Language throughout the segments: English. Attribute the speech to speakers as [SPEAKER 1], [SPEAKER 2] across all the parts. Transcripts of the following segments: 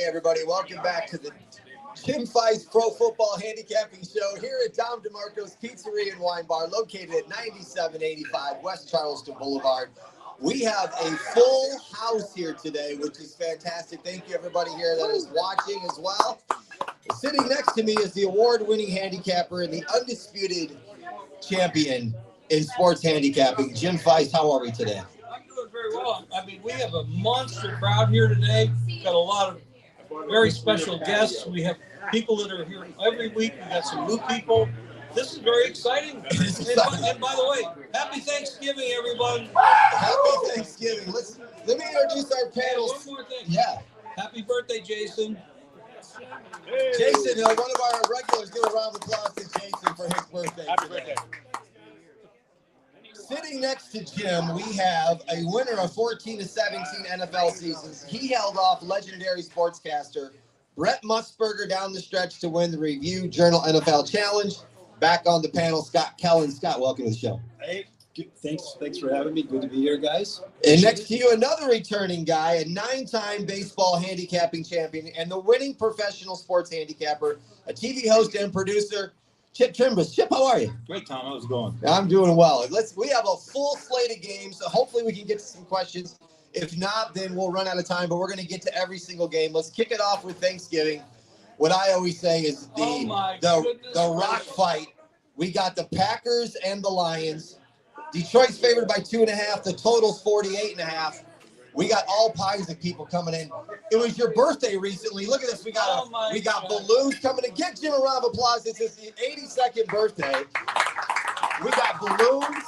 [SPEAKER 1] everybody. Welcome back to the Feist Pro Football Handicapping Show here at Tom DeMarco's Pizzeria and Wine Bar, located at 9785 West Charleston Boulevard. We have a full house here today, which is fantastic. Thank you, everybody here that is watching as well. Sitting next to me is the award-winning handicapper and the undisputed champion in sports handicapping, Jim Feist. How are we today?
[SPEAKER 2] I'm doing very well. I mean, we have a monster crowd here today. Got a lot of very special guests. We have people that are here every week. We got some new people. This is very exciting. And by the way, happy Thanksgiving, everyone.
[SPEAKER 1] Happy Thanksgiving. Let me introduce our panel.
[SPEAKER 2] One more thing.
[SPEAKER 1] Yeah.
[SPEAKER 2] Happy birthday, Jason.
[SPEAKER 1] Hey. Jason, one of our regulars, give a round of applause to Jason for his birthday.
[SPEAKER 3] Happy birthday.
[SPEAKER 1] Sitting next to Jim, we have a winner of 14 to 17 NFL seasons. He held off legendary sportscaster Brett Musburger down the stretch to win the Review Journal NFL Challenge. Back on the panel, Scott Kellen. Scott, welcome to the show.
[SPEAKER 3] Hey, thanks for having me. Good to be here, guys.
[SPEAKER 1] And next to you, another returning guy, a 9-time baseball handicapping champion and the winning professional sports handicapper, a TV host and producer, Chirimbes. Chip, how are you?
[SPEAKER 3] Great, Tom. How's it going?
[SPEAKER 1] I'm doing well. We have a full slate of games, so hopefully we can get to some questions. If not, then we'll run out of time, but we're going to get to every single game. Let's kick it off with Thanksgiving. What I always say is the rock fight. We got the Packers and the Lions. Detroit's favored by 2.5. The total's 48.5. We got all kinds of people coming in. It was your birthday recently. Look at this. We got balloons coming in. Give Jim a round of applause. It's his 82nd birthday. We got balloons.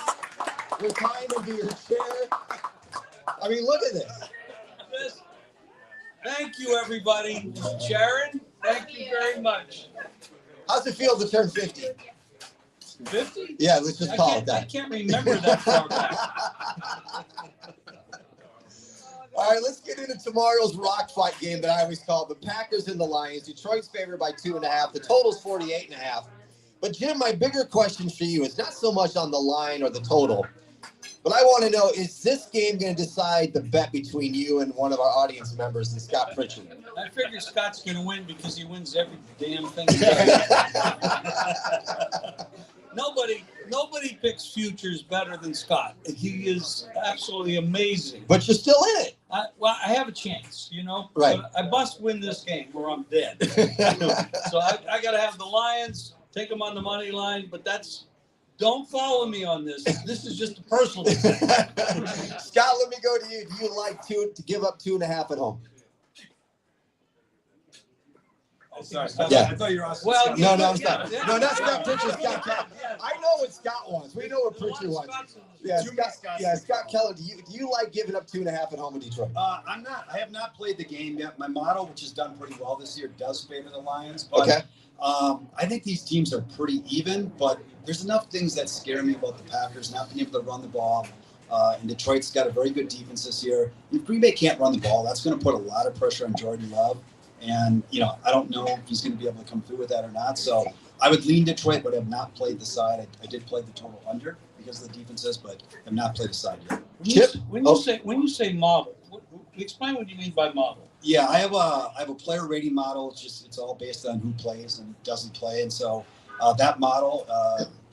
[SPEAKER 1] We're tying into your chair. I mean, look at this.
[SPEAKER 2] Thank you, everybody. Sharon, thank you very much.
[SPEAKER 1] How's it feel to turn 50?
[SPEAKER 2] 50?
[SPEAKER 1] Yeah, let's just call it that.
[SPEAKER 2] I can't remember that far back.
[SPEAKER 1] All right, let's get into tomorrow's rock fight game that I always call the Packers and the Lions. Detroit's favored by 2.5. The total's 48.5. But Jim, my bigger question for you is not so much on the line or the total, but I want to know, is this game going to decide the bet between you and one of our audience members, and Scott Pritchard?
[SPEAKER 2] I figure Scott's going to win because he wins every damn thing. Nobody picks futures better than Scott. He is absolutely amazing.
[SPEAKER 1] But you're still in it.
[SPEAKER 2] I have a chance,
[SPEAKER 1] Right.
[SPEAKER 2] But I must win this game or I'm dead. So I got to have the Lions, take them on the money line, but don't follow me on this. This is just a personal thing.
[SPEAKER 1] Scott, let me go to you. Do you like to give up 2.5 at home?
[SPEAKER 3] Oh, sorry.
[SPEAKER 1] Yeah.
[SPEAKER 3] I thought you were asking.
[SPEAKER 2] Well,
[SPEAKER 3] Scott.
[SPEAKER 1] No, I'm Scott. No, not Scott Pritchard. Scott Keller. I know what Scott wants. We know what Pritchard wants. Yeah, Scott Keller. Do you like giving up 2.5 at home in Detroit?
[SPEAKER 3] I'm not. I have not played the game yet. My model, which has done pretty well this year, does favor the Lions. But,
[SPEAKER 1] okay.
[SPEAKER 3] I think these teams are pretty even, but there's enough things that scare me about the Packers not being able to run the ball. And Detroit's got a very good defense this year. If Green Bay can't run the ball, that's going to put a lot of pressure on Jordan Love. And, I don't know if he's going to be able to come through with that or not. So I would lean Detroit, but have not played the side. I did play the total under because of the defenses, but have not played the side yet.
[SPEAKER 2] When you say model, explain what you mean by model.
[SPEAKER 3] Yeah, I have a player rating model. It's all based on who plays and doesn't play. And so that model,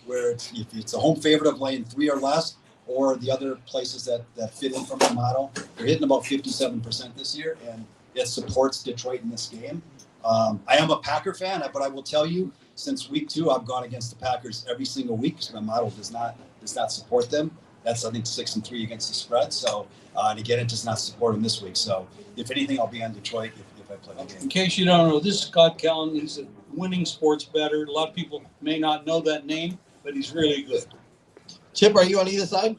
[SPEAKER 3] where if it's a home favorite of laying 3 or less, or the other places that fit in from the model, they're hitting about 57% this year, and it supports Detroit in this game. I am a Packer fan, but I will tell you, since week 2, I've gone against the Packers every single week because my model does not support them. That's, I think, 6-3 against the spread. So, and again, it does not support them this week. So, if anything, I'll be on Detroit if I play the game.
[SPEAKER 2] In case you don't know, this is Scott Kellen. He's a winning sports bettor. A lot of people may not know that name, but he's really good.
[SPEAKER 1] Chip, are you on either side?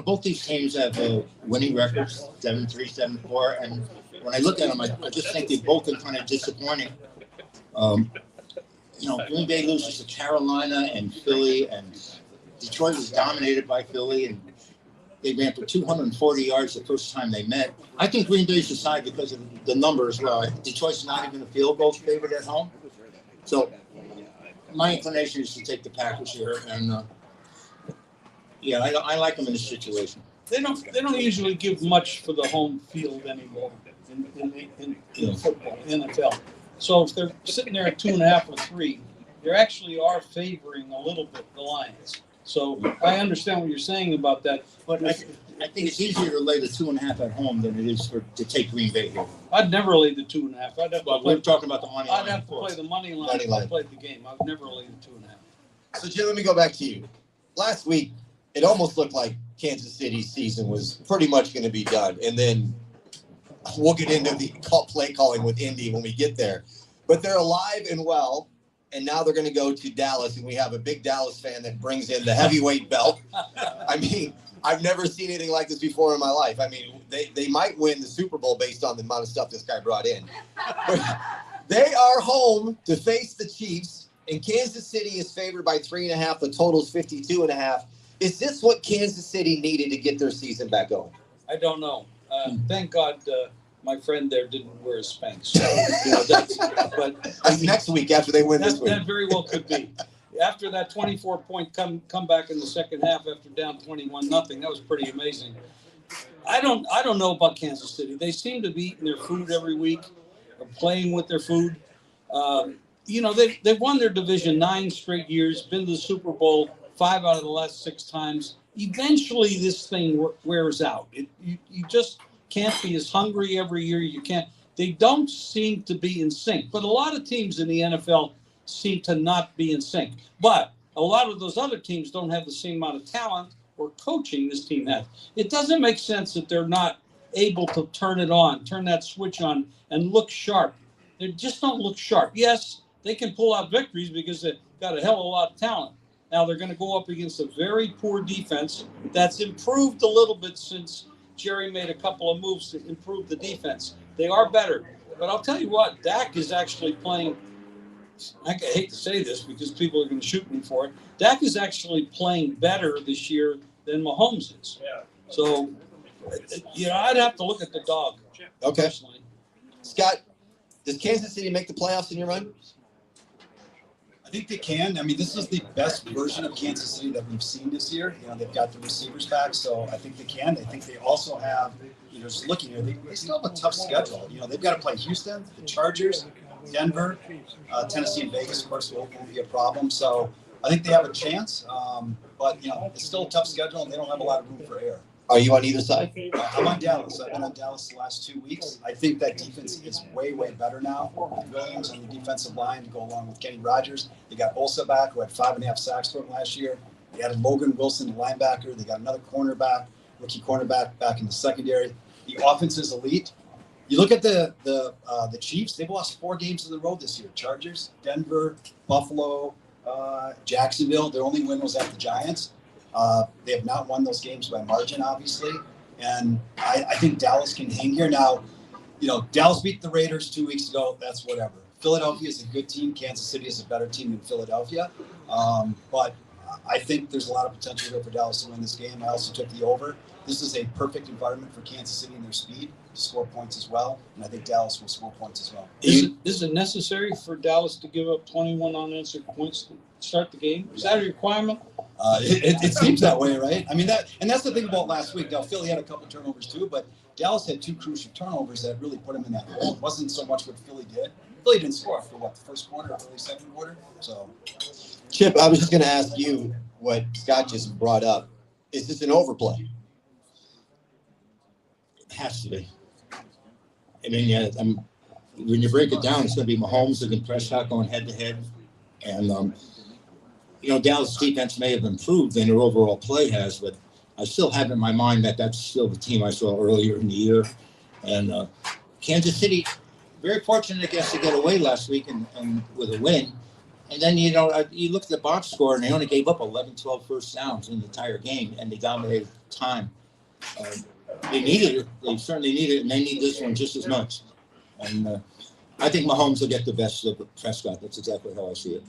[SPEAKER 4] Both these teams have winning records, 7-3, 7-4, and when I look at them, I just think they both are kind of disappointing. Green Bay loses to Carolina and Philly, and Detroit was dominated by Philly, and they ran for 240 yards the first time they met. I think Green Bay's the side because of the number as well. Detroit's not even a field goal favorite at home. So my inclination is to take the Packers here, and I like them in this situation.
[SPEAKER 2] They don't usually give much for the home field anymore. in football, NFL. So if they're sitting there at 2.5 or 3, they actually are favoring a little bit the Lions. So I understand what you're saying about that.
[SPEAKER 4] But I think it's easier to lay the 2.5 at home than it is to take Green Bay here.
[SPEAKER 2] I'd never lay the 2.5. I'd have to
[SPEAKER 4] But
[SPEAKER 2] play,
[SPEAKER 4] we're talking about the money line.
[SPEAKER 2] I'd have to play the money line if I played the game. I would never lay the 2.5.
[SPEAKER 1] So, Jim, let me go back to you. Last week, it almost looked like Kansas City's season was pretty much going to be done. And then we'll get into the play calling with Indy when we get there. But they're alive and well, and now they're going to go to Dallas, and we have a big Dallas fan that brings in the heavyweight belt. I mean, I've never seen anything like this before in my life. I mean, they might win the Super Bowl based on the amount of stuff this guy brought in. But they are home to face the Chiefs, and Kansas City is favored by 3.5. The total is 52.5. Is this what Kansas City needed to get their season back going?
[SPEAKER 2] I don't know. Thank God my friend there didn't wear a Spanx. So,
[SPEAKER 1] That's next week after they win this week.
[SPEAKER 2] That very well could be. After that 24-point comeback in the second half after down 21-0, that was pretty amazing. I don't know about Kansas City. They seem to be eating their food every week or playing with their food. They've won their division 9 straight years, been to the Super Bowl 5 out of the last 6 times. Eventually, this thing wears out. You just can't be as hungry every year. You can't. They don't seem to be in sync. But a lot of teams in the NFL seem to not be in sync. But a lot of those other teams don't have the same amount of talent or coaching this team has. It doesn't make sense that they're not able to turn that switch on, and look sharp. They just don't look sharp. Yes, they can pull out victories because they've got a hell of a lot of talent. Now they're going to go up against a very poor defense that's improved a little bit since Jerry made a couple of moves to improve the defense. They are better. But I'll tell you what, Dak is actually playing. I hate to say this because people are going to shoot me for it. Dak is actually playing better this year than Mahomes is.
[SPEAKER 5] Yeah.
[SPEAKER 2] So, I'd have to look at the dog.
[SPEAKER 1] Okay.
[SPEAKER 2] Personally.
[SPEAKER 1] Scott, does Kansas City make the playoffs in your mind?
[SPEAKER 3] I think they can. I mean, this is the best version of Kansas City that we've seen this year. They've got the receivers back, so I think they can. I think they also have, just looking here, they still have a tough schedule. They've got to play Houston, the Chargers, Denver, Tennessee, and Vegas, of course, will be a problem. So I think they have a chance, but it's still a tough schedule, and they don't have a lot of room for error.
[SPEAKER 1] Are you on either side?
[SPEAKER 3] I'm on Dallas. I've been on Dallas the last 2 weeks. I think that defense is way, way better now. Williams on the defensive line to go along with Kenny Rogers. They got Bosa back, who had 5.5 sacks for him last year. They added Logan Wilson, the linebacker. They got another rookie cornerback back in the secondary. The offense is elite. You look at the Chiefs, they've lost 4 games on the road this year. Chargers, Denver, Buffalo, Jacksonville. Their only win was at the Giants. They have not won those games by margin, obviously. And I think Dallas can hang here. Now, Dallas beat the Raiders 2 weeks ago. That's whatever. Philadelphia is a good team. Kansas City is a better team than Philadelphia. But I think there's a lot of potential here for Dallas to win this game. I also took the over. This is a perfect environment for Kansas City and their speed to score points as well. And I think Dallas will score points as well.
[SPEAKER 2] Is it necessary for Dallas to give up 21 unanswered points to start the game? Is that a requirement?
[SPEAKER 3] It seems that way, right? I mean, that's the thing about last week. Now, Philly had a couple turnovers too, but Dallas had 2 crucial turnovers that really put them in that hole. It wasn't so much what Philly did. Philly didn't score for the first quarter, early second quarter. So,
[SPEAKER 1] Chip, I was just going to ask you what Scott just brought up. Is this an overplay?
[SPEAKER 4] It has to be. I mean, when you break it down, it's going to be Mahomes against Prescott going head-to-head. And, Dallas' defense may have improved than their overall play has, but I still have in my mind that that's still the team I saw earlier in the year. And Kansas City, very fortunate, I guess, to get away last week and with a win. And then, you look at the box score, and they only gave up 11, 12 first downs in the entire game, and they dominated time. They needed it. They certainly needed it, and they need this one just as much. And I think Mahomes will get the best of Prescott. That's exactly how I see it.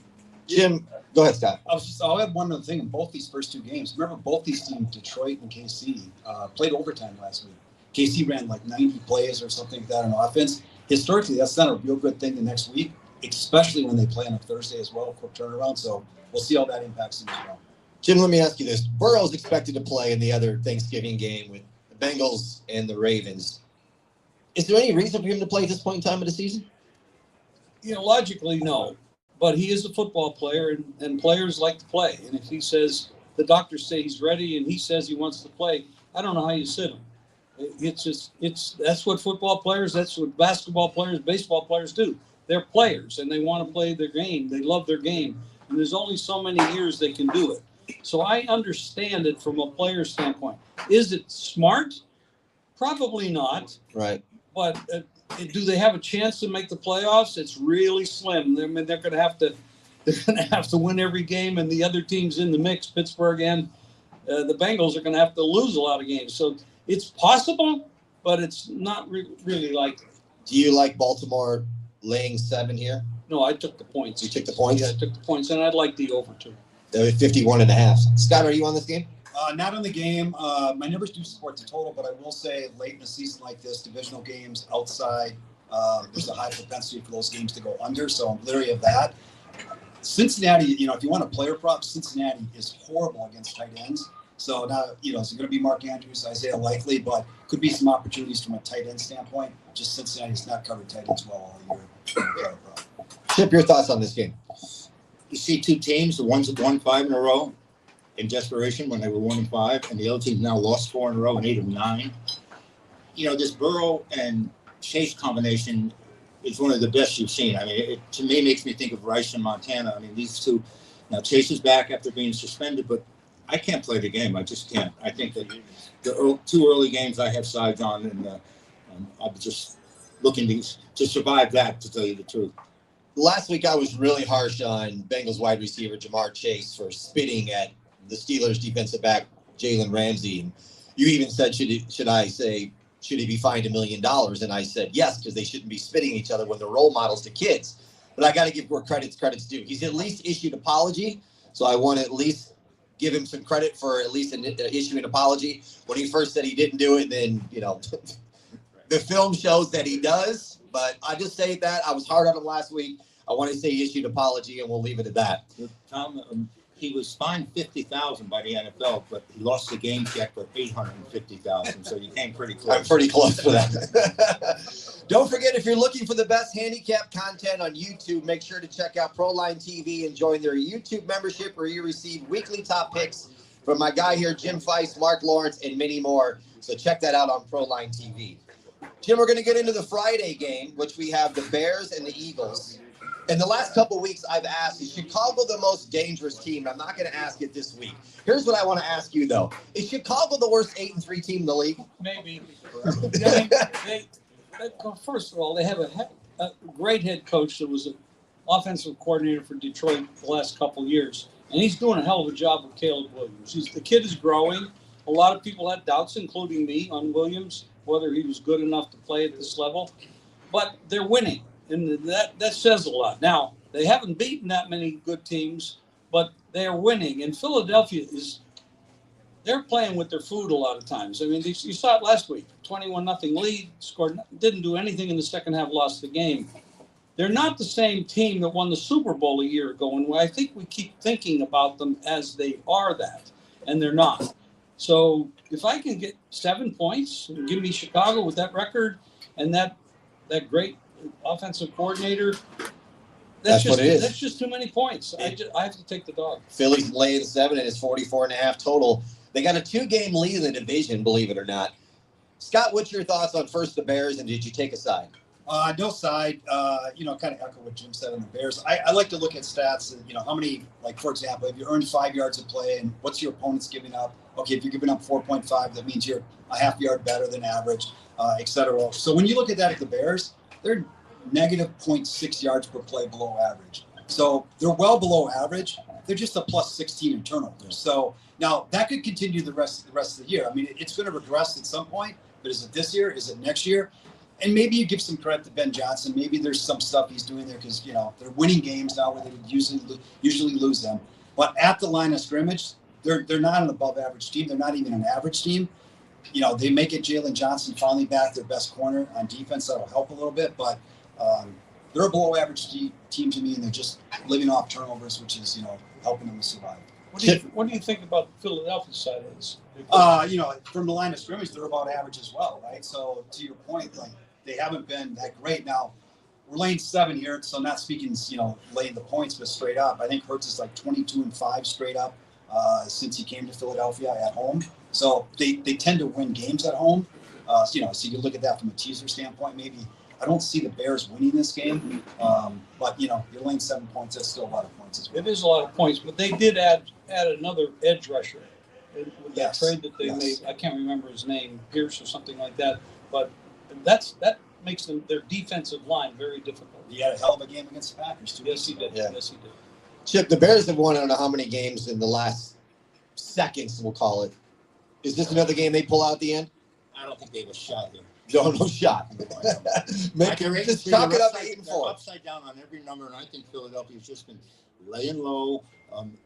[SPEAKER 1] Jim, go ahead, Scott.
[SPEAKER 3] I'll add one other thing in both these first 2 games. Remember, both these teams, Detroit and KC, played overtime last week. KC ran like 90 plays or something like that on offense. Historically, that's not a real good thing the next week, especially when they play on a Thursday as well, a quick turnaround. So we'll see how that impacts them as well.
[SPEAKER 1] Jim, let me ask you this. Burrow's expected to play in the other Thanksgiving game with the Bengals and the Ravens. Is there any reason for him to play at this point in time of the season?
[SPEAKER 2] Logically, no. But he is a football player, and players like to play. And if he says, the doctors say he's ready and he says he wants to play, I don't know how you sit him. That's what football players, that's what basketball players, baseball players do. They're players and they want to play their game. They love their game. And there's only so many years they can do it. So I understand it from a player standpoint. Is it smart? Probably not.
[SPEAKER 1] Right.
[SPEAKER 2] But do they have a chance to make the playoffs? It's really slim. I mean, they're going to have to win every game, and the other teams in the mix, Pittsburgh and the Bengals, are going to have to lose a lot of games. So it's possible, but it's not really likely.
[SPEAKER 1] Do you like Baltimore laying 7 here?
[SPEAKER 2] No, I took the points.
[SPEAKER 1] You took the points?
[SPEAKER 2] Yeah, I took the points, and I'd like the over too.
[SPEAKER 1] 51.5. Scott, are you on this game?
[SPEAKER 3] Not on the game. My numbers do support the total, but I will say late in a season like this, divisional games outside, there's a high propensity for those games to go under. So I'm leery of that. Cincinnati, if you want a player prop, Cincinnati is horrible against tight ends. So now, it's going to be Mark Andrews, Isaiah Likely, but could be some opportunities from a tight end standpoint. Just Cincinnati has not covered tight ends well all year.
[SPEAKER 1] Chip, your thoughts on this game?
[SPEAKER 4] You see two teams, the ones that won 5 in a row in desperation when they were 1-5, and the other team now lost 4 in a row and 8 of 9. This Burrow and Chase combination is one of the best you've seen. I mean, it to me makes me think of Rice and Montana. I mean, these two. Now Chase is back after being suspended, but I can't play the game. I just can't. I think that the 2 early games I have sides on, and I'm just looking to survive that, to tell you the truth.
[SPEAKER 1] Last week, I was really harsh on Bengals wide receiver Jamar Chase for spitting at the Steelers defensive back Jalen Ramsey. And you even said, should he be fined $1 million? And I said yes, because they shouldn't be spitting each other when they're role models to kids. But I got to give where credit's due. He's at least issued apology, so I want to at least give him some credit for at least issuing an apology. When he first said he didn't do it, then the film shows that he does. But I just say that I was hard on him last week. I want to say he issued an apology, and we'll leave it at that.
[SPEAKER 4] Tom, he was fined $50,000 by the NFL, but he lost the game check for $850,000. So you came pretty close.
[SPEAKER 1] I'm pretty close for that. Don't forget, if you're looking for the best handicap content on YouTube, make sure to check out Proline TV and join their YouTube membership, where you receive weekly top picks from my guy here, Jim Feist, Mark Lawrence, and many more. So check that out on Proline TV. Jim, we're going to get into the Friday game, which we have the Bears and the Eagles. In the last couple of weeks, I've asked, is Chicago the most dangerous team? I'm not going to ask it this week. Here's what I want to ask you, though. Is Chicago the worst 8-3 team in the league?
[SPEAKER 2] Maybe. First of all, they have a great head coach that was an offensive coordinator for Detroit the last couple of years. And he's doing a hell of a job with Caleb Williams. The kid is growing. A lot of people had doubts, including me, on Williams, whether he was good enough to play at this level. But they're winning. And that says a lot. Now, they haven't beaten that many good teams, but they're winning. And Philadelphia they're playing with their food a lot of times. I mean, you saw it last week, 21-0 lead, didn't do anything in the second half, lost the game. They're not the same team that won the Super Bowl a year ago, and I think we keep thinking about them as they are that, and they're not. So if I can get 7 points and give me Chicago with that record and that great offensive coordinator, that's
[SPEAKER 1] what it is.
[SPEAKER 2] That's just too many points. I have to take the dog.
[SPEAKER 1] Philly's laying 7 and it's 44.5 total. They got a 2-game lead in the division, believe it or not. Scott, what's your thoughts on first the Bears, and did you take a side?
[SPEAKER 3] No side. Kind of echo what Jim said on the Bears. I like to look at stats and, how many, like, for example, if you earned 5 yards of play and what's your opponent's giving up? Okay, if you're giving up 4.5, that means you're a half yard better than average, et cetera. So when you look at that at the Bears, they're negative 0.6 yards per play below average. So they're well below average. They're just a plus 16 in turnovers. So now that could continue the rest of the year. I mean, it's going to regress at some point, but is it this year? Is it next year? And maybe you give some credit to Ben Johnson. Maybe there's some stuff he's doing there because, they're winning games now where they would usually lose them. But at the line of scrimmage, they're not an above average team. They're not even an average team. They may get Jalen Johnson finally back, their best corner on defense. That'll help a little bit, but they're a below average team to me, and they're just living off turnovers, which is, helping them to survive.
[SPEAKER 2] What do you think about the Philadelphia side of this?
[SPEAKER 3] From the line of scrimmage, they're about average as well, right? So to your point, like, they haven't been that great. Now, we're laying 7 here, so not speaking, laying the points, but straight up. I think Hurts is like 22-5 straight up since he came to Philadelphia at home. So they tend to win games at home. So you look at that from a teaser standpoint. Maybe I don't see the Bears winning this game, but you're laying 7 points. That's still a lot of points as well.
[SPEAKER 2] It is a lot of points, but they did add another edge rusher with that trade that they made. I can't remember his name, Pierce or something like that. But that makes their defensive line very difficult.
[SPEAKER 3] He had a hell of a game against the Packers too.
[SPEAKER 2] Yes, he did.
[SPEAKER 1] Yeah.
[SPEAKER 2] Yes, he did.
[SPEAKER 1] Chip, the Bears have won I don't know how many games in the last seconds, we'll call it. Is this another game they pull out at the end?
[SPEAKER 4] I don't think they have a shot here.
[SPEAKER 1] No shot. Just chalk it up 8-4.
[SPEAKER 4] Upside down on every number, and I think Philadelphia's just been laying low.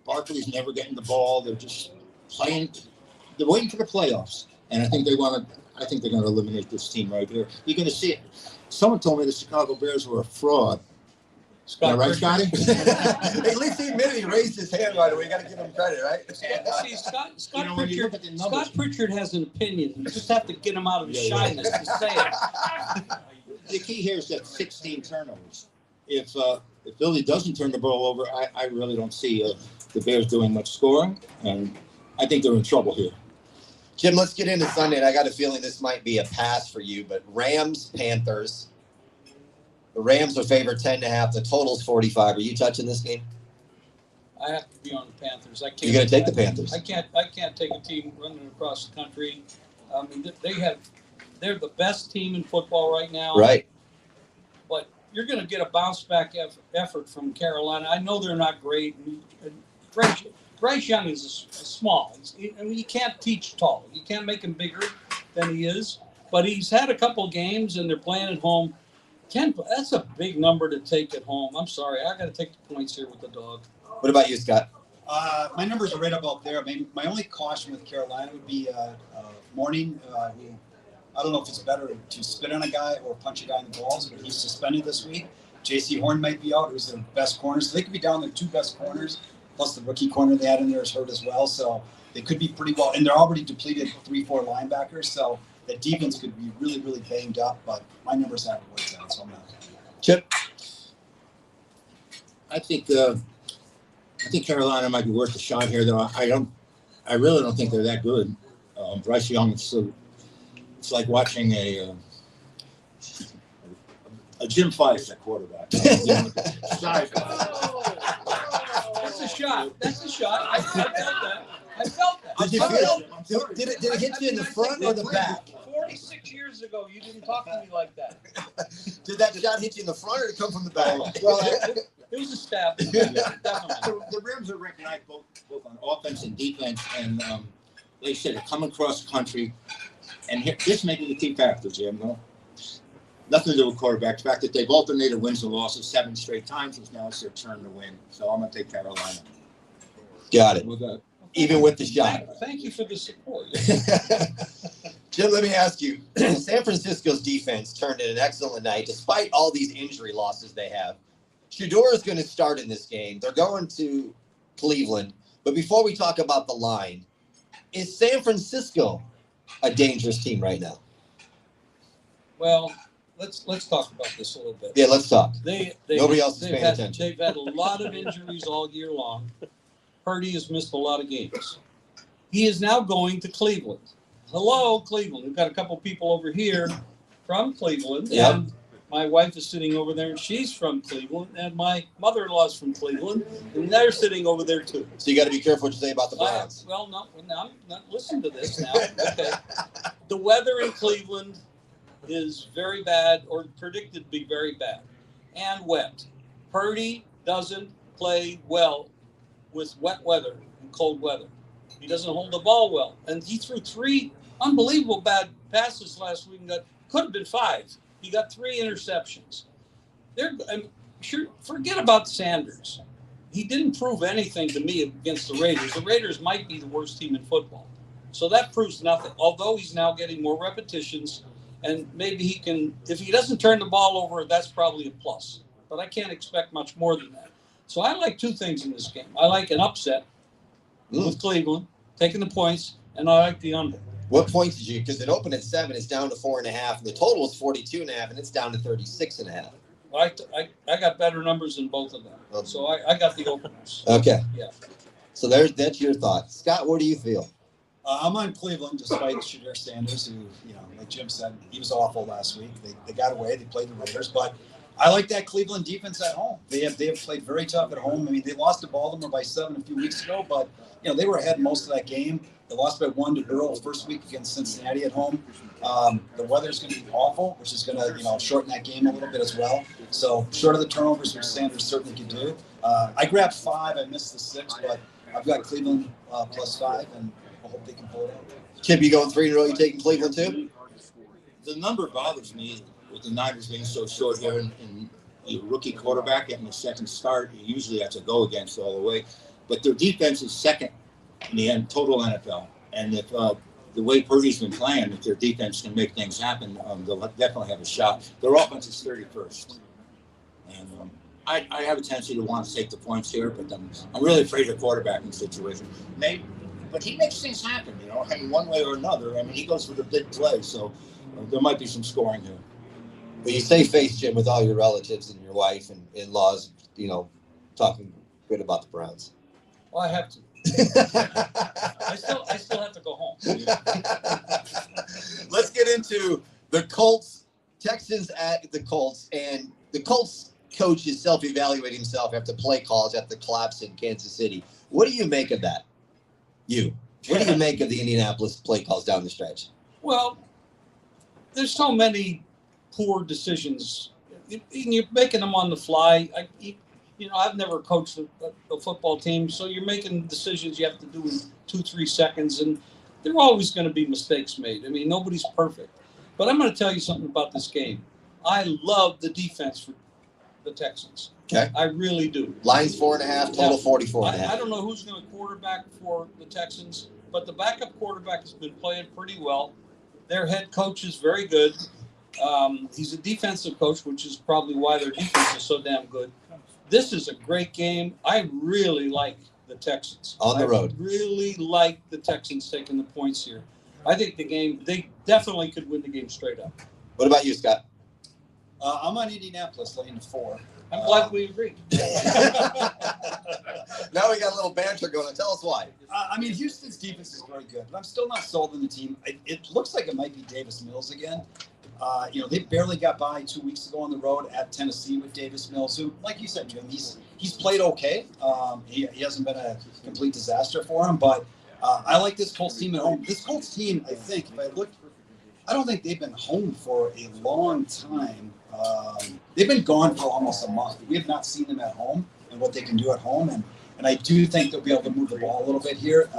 [SPEAKER 4] Barkley's never getting the ball. They're just playing. They're waiting for the playoffs, and I think they're going to eliminate this team right here. You're going to see it. Someone told me the Chicago Bears were a fraud.
[SPEAKER 2] Scott,
[SPEAKER 4] right, Scotty?
[SPEAKER 1] At least he admitted he raised his hand right away. You got to give him credit, right?
[SPEAKER 2] See, Scott Pritchard has an opinion. You just have to get him out of his shyness to say it.
[SPEAKER 4] The key here is that 16 turnovers. If Philly doesn't turn the ball over, I really don't see the Bears doing much scoring, and I think they're in trouble here.
[SPEAKER 1] Jim, let's get into Sunday. And I got a feeling this might be a pass for you, but Rams-Panthers. The Rams are favored 10.5. The total's 45. Are you touching this game?
[SPEAKER 2] I have to be on the Panthers. I can't.
[SPEAKER 1] You're going to take the Panthers?
[SPEAKER 2] I can't take a team running across the country. I mean, they're the best team in football right now.
[SPEAKER 1] Right.
[SPEAKER 2] But you're going to get a bounce back effort from Carolina. I know they're not great. Bryce Young is small. You can't teach tall. You can't make him bigger than he is. But he's had a couple games, and they're playing at home. That's a big number to take at home. I'm sorry. I got to take the points here with the dog.
[SPEAKER 1] What about you, Scott?
[SPEAKER 3] My numbers are right about there. My only caution with Carolina would be Mourning. I don't know if it's better to spit on a guy or punch a guy in the balls, but he's suspended this week. J.C. Horn might be out, who's their best corner. So they could be down their 2 best corners, plus the rookie corner they had in there is hurt as well. So they could be pretty well. And they're already depleted 3-4 linebackers. So the defense could be really, really banged up. But my numbers haven't worked out, so I'm not.
[SPEAKER 1] Chip?
[SPEAKER 4] I think Carolina might be worth a shot here, though. I really don't think they're that good. Bryce Young, it's like watching a Jim Feist at quarterback.
[SPEAKER 2] That's a shot. I felt that.
[SPEAKER 1] Did it hit you in the front or the back?
[SPEAKER 2] 46 years ago, you didn't talk to me like that.
[SPEAKER 1] Did that shot hit you in the front or did it come from the back?
[SPEAKER 2] Well, it was a stab. Definitely.
[SPEAKER 4] The Rams are ranked ninth both on offense and defense, and like I said, they're coming across the country. And here, this may be the key factor, Jim. No? Nothing to do with quarterback. The fact that they've alternated wins and losses 7 straight times is now it's their turn to win. So I'm going to take Carolina.
[SPEAKER 1] Got it.
[SPEAKER 4] With that.
[SPEAKER 1] Even with the shot.
[SPEAKER 2] Thank you for the support.
[SPEAKER 1] Jim, let me ask you. San Francisco's defense turned in an excellent night, despite all these injury losses they have. Shedeur is going to start in this game. They're going to Cleveland. But before we talk about the line, is San Francisco a dangerous team right now?
[SPEAKER 2] Well, let's talk about this a little bit.
[SPEAKER 1] Yeah, let's talk.
[SPEAKER 2] Nobody
[SPEAKER 1] else is paying attention.
[SPEAKER 2] They've had a lot of injuries all year long. Purdy has missed a lot of games. He is now going to Cleveland. Hello, Cleveland. We've got a couple people over here from Cleveland.
[SPEAKER 1] Yep.
[SPEAKER 2] And my wife is sitting over there, and she's from Cleveland. And my mother-in-law's from Cleveland, and they're sitting over there, too.
[SPEAKER 1] So you got to be careful what you say about the Browns.
[SPEAKER 2] Well, no, I'm not listen to this now. Okay. The weather in Cleveland is very bad, or predicted to be very bad, and wet. Purdy doesn't play well with wet weather and cold weather. He doesn't hold the ball well. And he threw 3 unbelievable bad passes last week and could have been 5. He got 3 interceptions. Forget about Sanders. He didn't prove anything to me against the Raiders. The Raiders might be the worst team in football. So that proves nothing, although he's now getting more repetitions. And maybe he can, if he doesn't turn the ball over, that's probably a plus. But I can't expect much more than that. So I like 2 things in this game. I like an upset with Cleveland, taking the points, and I like the under.
[SPEAKER 1] What points did you? Because it opened at 7, it's down to 4.5, and the total is 42.5, and it's down to 36.5.
[SPEAKER 2] Well, I got better numbers than both of them, so I got the openers.
[SPEAKER 1] Okay.
[SPEAKER 2] Yeah.
[SPEAKER 1] So that's your thought, Scott. What do you feel?
[SPEAKER 3] I'm on Cleveland, despite Shadir Sanders, who, like Jim said, he was awful last week. They got away. They played the Raiders, but I like that Cleveland defense at home. They have played very tough at home. I mean, they lost to Baltimore by 7 a few weeks ago, but they were ahead most of that game. They lost by 1 to Burrow first week against Cincinnati at home. The weather's going to be awful, which is going to shorten that game a little bit as well. So short of the turnovers, which Sanders certainly could do. I grabbed 5. I missed the 6, but I've got Cleveland +5, and I hope they can pull it out.
[SPEAKER 1] Chip, you going 3 in a row? You taking Cleveland too?
[SPEAKER 4] The number bothers me with the Niners being so short here, and a rookie quarterback getting a second start. You usually have to go against all the way, but their defense is second in the total NFL. And if the way Purdy's been playing, if their defense can make things happen, they'll definitely have a shot. Their offense is 31st, and I have a tendency to want to take the points here, but I'm really afraid of the quarterbacking situation. Maybe, but he makes things happen, I mean, one way or another. I mean, he goes for the big play, so there might be some scoring here.
[SPEAKER 1] But you say face, Jim, with all your relatives and your wife and in-laws, talking good about the Browns.
[SPEAKER 2] Well, I have to. I still have to go home.
[SPEAKER 1] Let's get into the Colts, Texans at the Colts, and the Colts coach is self-evaluating himself after play calls at the collapse in Kansas City. What do you make of that? What do you make of the Indianapolis play calls down the stretch?
[SPEAKER 2] Well, there's so many poor decisions. You're making them on the fly. I've never coached a football team, so you're making decisions you have to do in 2-3 seconds, and there are always going to be mistakes made. I mean, nobody's perfect. But I'm going to tell you something about this game. I love the defense for the Texans.
[SPEAKER 1] Okay.
[SPEAKER 2] I really do.
[SPEAKER 1] Line's 4.5, total 44.5.
[SPEAKER 2] I don't know who's going to quarterback for the Texans, but the backup quarterback has been playing pretty well. Their head coach is very good. He's a defensive coach, which is probably why their defense is so damn good. This is a great game. I really like the Texans.
[SPEAKER 1] On the road.
[SPEAKER 2] I really like the Texans taking the points here. I think they definitely could win the game straight up.
[SPEAKER 1] What about you, Scott?
[SPEAKER 3] I'm on Indianapolis, laying 4.
[SPEAKER 2] I'm glad we agreed.
[SPEAKER 1] Now we got a little banter going on. Tell us why.
[SPEAKER 3] I mean, Houston's defense is very good, but I'm still not sold on the team. It looks like it might be Davis Mills again. They barely got by 2 weeks ago on the road at Tennessee with Davis Mills, who, like you said, Jim, he's played okay. He hasn't been a complete disaster for him, but I like this Colts team at home. This Colts team, I think, if I look, I don't think they've been home for a long time. They've been gone for almost a month. We have not seen them at home and what they can do at home, and I do think they'll be able to move the ball a little bit here,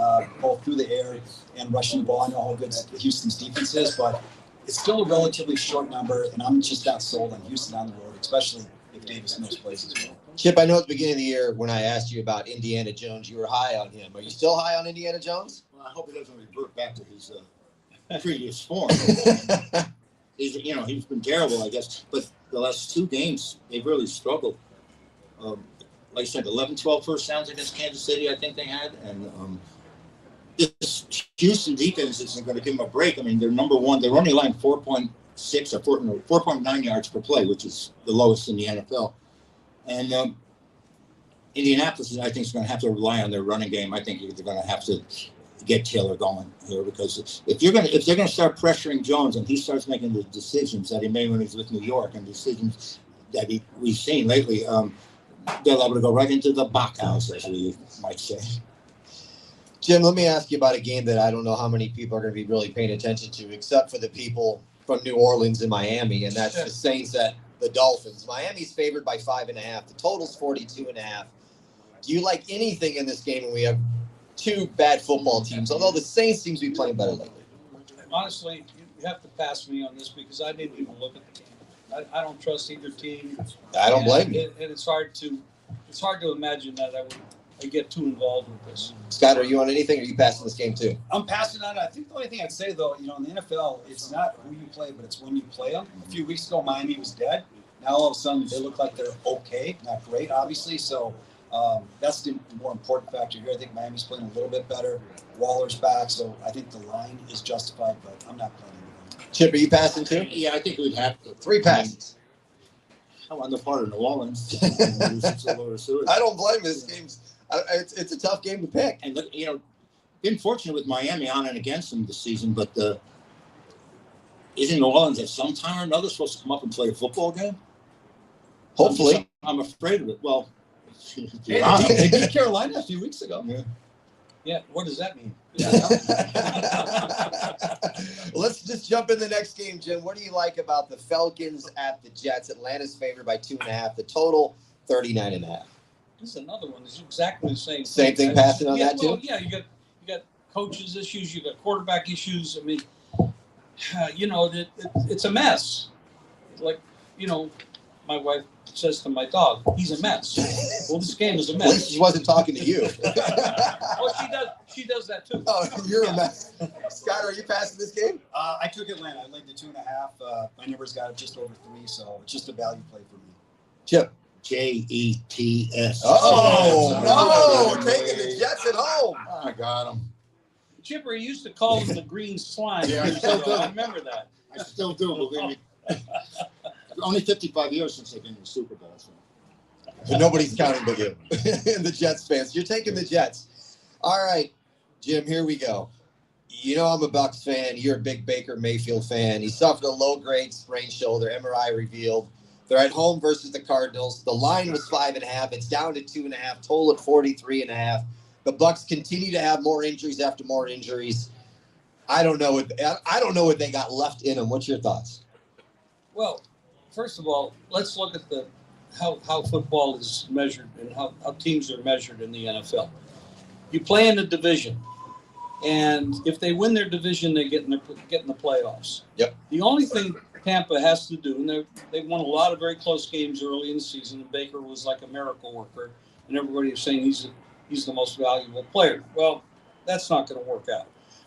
[SPEAKER 3] both through the air and rushing the ball. I know how good Houston's defense is, but it's still a relatively short number, and I'm just not sold on Houston on the road, especially if Davis Mills plays as well.
[SPEAKER 1] Chip, I know at the beginning of the year when I asked you about Indiana Jones, you were high on him. Are you still high on Indiana Jones?
[SPEAKER 4] Well, I hope he doesn't revert back to his previous form. He's been terrible, I guess. But the last 2 games, they've really struggled. Like I said, 11, 12 first downs against Kansas City, I think they had. And this Houston defense isn't going to give them a break. I mean, they're number 1. They're only allowing 4.6 or 4.9 yards per play, which is the lowest in the NFL. And Indianapolis, I think, is going to have to rely on their running game. I think they're going to have to get Taylor going here, because if they're going to start pressuring Jones and he starts making the decisions that he made when he was with New York and decisions that we've seen lately, they're able to go right into the Bachhaus, as we might say.
[SPEAKER 1] Jim, let me ask you about a game that I don't know how many people are going to be really paying attention to, except for the people from New Orleans and Miami, and that's the Saints at the Dolphins. Miami's favored by 5.5. The total's 42.5. Do you like anything in this game when we have 2 bad football teams, although the Saints seems to be playing better lately?
[SPEAKER 2] Honestly, you have to pass me on this because I didn't even look at the game. I don't trust either team.
[SPEAKER 1] I don't blame you.
[SPEAKER 2] And it's hard to imagine that I get too involved with this.
[SPEAKER 1] Scott, are you on anything, or are you passing this game too?
[SPEAKER 3] I'm passing on it. I think the only thing I'd say, though, in the NFL, it's not who you play, but it's when you play them. A few weeks ago, Miami was dead. Now, all of a sudden, they look like they're okay. Not great, obviously. So That's the more important factor here. I think Miami's playing a little bit better. Waller's back, so I think the line is justified, but I'm not playing anything.
[SPEAKER 1] Chip, are you passing too?
[SPEAKER 4] Yeah, I think we'd have to.
[SPEAKER 1] 3 passes.
[SPEAKER 4] I'm on the part of New Orleans. I
[SPEAKER 1] I don't blame this game. It's a tough game to pick.
[SPEAKER 4] And look, been fortunate with Miami on and against them this season, but isn't New Orleans at some time or another supposed to come up and play a football game?
[SPEAKER 1] Hopefully.
[SPEAKER 4] I'm afraid of it. Well,
[SPEAKER 3] Hey, they beat Carolina a few weeks ago.
[SPEAKER 2] Yeah, what does that mean?
[SPEAKER 1] Let's just jump in the next game, Jim. What do you like about the Falcons at the Jets? Atlanta's favored by 2.5. The total 39.5.
[SPEAKER 2] This is another one. It's exactly the same.
[SPEAKER 1] Same thing passing on that too?
[SPEAKER 2] Yeah, you got coaches issues, you got quarterback issues. I mean, it's a mess. Like, my wife says to my dog, he's a mess. Well, this game is a
[SPEAKER 1] At least
[SPEAKER 2] mess.
[SPEAKER 1] she wasn't talking to you.
[SPEAKER 2] Oh, she does that too.
[SPEAKER 1] Oh, you're a mess. Scott, are you passing this game?
[SPEAKER 3] I took Atlanta. I laid the 2.5. My numbers got it just over 3, so it's just a value play for me.
[SPEAKER 1] Chip.
[SPEAKER 4] Jets.
[SPEAKER 1] Oh, no. We're taking the Jets at home.
[SPEAKER 4] I got them.
[SPEAKER 2] Chipper used to call them the green slime.
[SPEAKER 4] Yeah,
[SPEAKER 2] years ago. I remember that.
[SPEAKER 4] I still do, believe me. Only 55 years since they've been in the Super Bowl. So.
[SPEAKER 1] But nobody's counting but you and the Jets fans. You're taking the Jets. All right, Jim, here we go. I'm a Bucs fan. You're a big Baker Mayfield fan. He suffered a low-grade sprained shoulder, MRI revealed. They're at home versus the Cardinals. The line was 5.5. It's down to 2.5. Total at 43.5. The Bucs continue to have more injuries after more injuries. I don't know what they got left in them. What's your thoughts?
[SPEAKER 2] Well, first of all, let's look at how football is measured and how teams are measured in the NFL. You play in a division, and if they win their division, they get in the playoffs.
[SPEAKER 1] Yep.
[SPEAKER 2] The only thing Tampa has to do, and they won a lot of very close games early in the season, and Baker was like a miracle worker, and everybody was saying he's the most valuable player. Well, that's not going to work out.